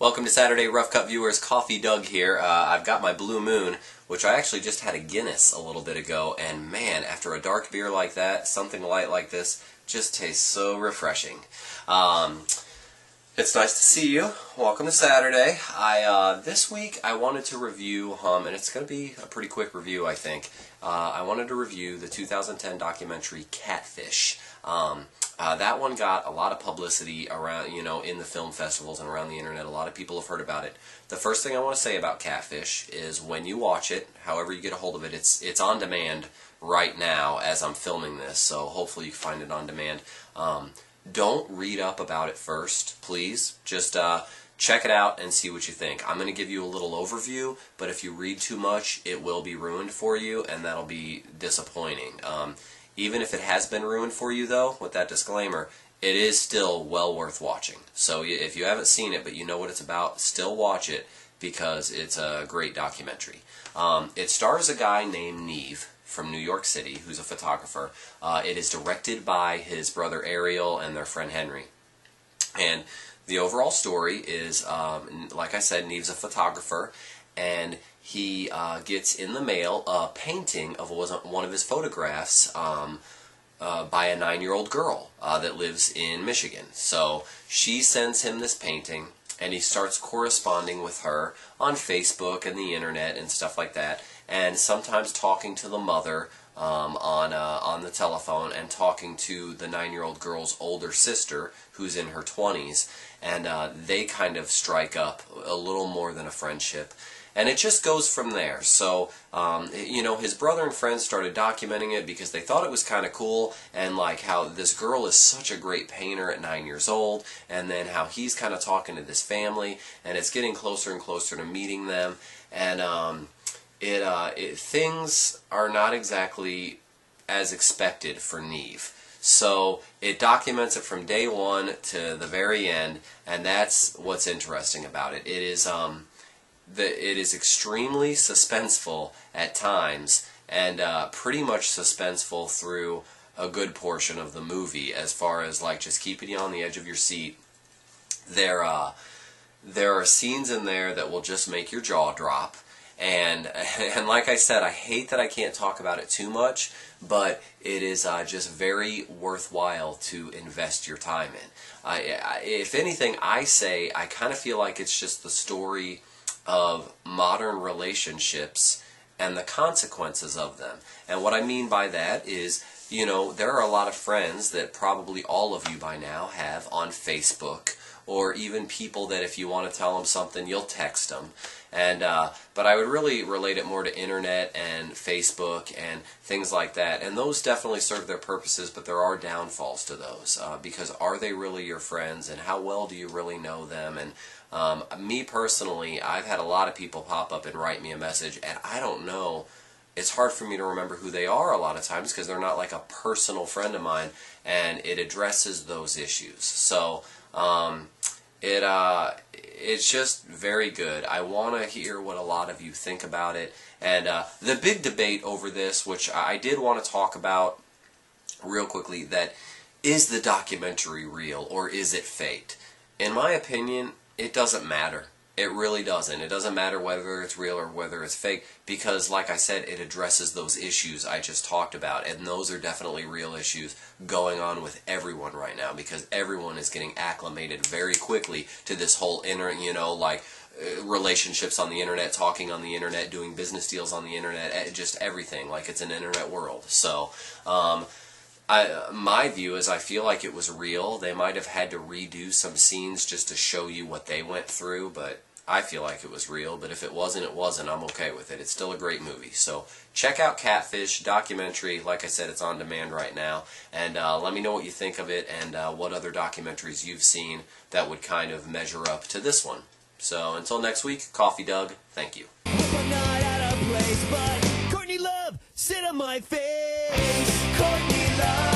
Welcome to Saturday Rough Cut viewers. Coffee Doug here. I've got my Blue Moon, which I actually just had a Guinness a little bit ago, and man, after a dark beer like that, something light like this just tastes so refreshing. It's nice to see you. Welcome to Saturday. This week I wanted to review, and it's going to be a pretty quick review, I think. I wanted to review the 2010 documentary Catfish. That one got a lot of publicity around, in the film festivals and around the internet. A lot of people have heard about it. The first thing I want to say about Catfish is when you watch it, however you get a hold of it, it's on demand right now as I'm filming this, so hopefully you can find it on demand. Don't read up about it first, please. Just check it out and see what you think. I'm going to give you a little overview, but if you read too much, it will be ruined for you, and that'll be disappointing. Even if it has been ruined for you, though, with that disclaimer, it is still well worth watching. So if you haven't seen it, but you know what it's about, still watch it, because it's a great documentary. It stars a guy named Neve from New York City, who's a photographer. It is directed by his brother Ariel and their friend Henry. And the overall story is, like I said, Neve's a photographer, and he gets in the mail a painting of one of his photographs by a 9-year-old girl that lives in Michigan. So she sends him this painting, and he starts corresponding with her on Facebook and the internet and stuff like that, and sometimes talking to the mother on the telephone, and talking to the 9-year-old girl's older sister, who's in her 20s, and they kind of strike up a little more than a friendship. And it just goes from there. So, his brother and friends started documenting it because they thought it was kind of cool, and like how this girl is such a great painter at 9 years old, and then how he's kind of talking to this family, and it's getting closer and closer to meeting them, and things are not exactly as expected for Neve. So it documents it from day one to the very end, and that's what's interesting about it. It is extremely suspenseful at times, and pretty much suspenseful through a good portion of the movie, as far as like just keeping you on the edge of your seat. There are scenes in there that will just make your jaw drop. And like I said, I hate that I can't talk about it too much, but it is just very worthwhile to invest your time in. If anything, I kind of feel like it's just the story of modern relationships and the consequences of them. And what I mean by that is, there are a lot of friends that probably all of you by now have on Facebook, or even people that if you want to tell them something, you'll text them. And but I would really relate it more to internet and Facebook and things like that. And those definitely serve their purposes, but there are downfalls to those. Because are they really your friends, and how well do you really know them? And me personally, I've had a lot of people pop up and write me a message, and I don't know. It's hard for me to remember who they are a lot of times because they're not like a personal friend of mine, and it addresses those issues. So it's just very good. I want to hear what a lot of you think about it. And the big debate over this, which I did want to talk about real quickly, that is the documentary real or is it faked? In my opinion, it doesn't matter. It really doesn't. It doesn't matter whether it's real or whether it's fake, because like I said, it addresses those issues I just talked about, and those are definitely real issues going on with everyone right now, because everyone is getting acclimated very quickly to this whole relationships on the internet, talking on the internet, doing business deals on the internet, just everything, like it's an internet world. So my view is I feel like it was real. They might have had to redo some scenes just to show you what they went through, but I feel like it was real. But if it wasn't, it wasn't. I'm okay with it. It's still a great movie. So check out Catfish documentary. Like I said, it's on demand right now. And let me know what you think of it, and what other documentaries you've seen that would kind of measure up to this one. So until next week, Coffee Doug, thank you. Hope I'm not out of place, but Courtney Love, sit on my face. Courtney Love.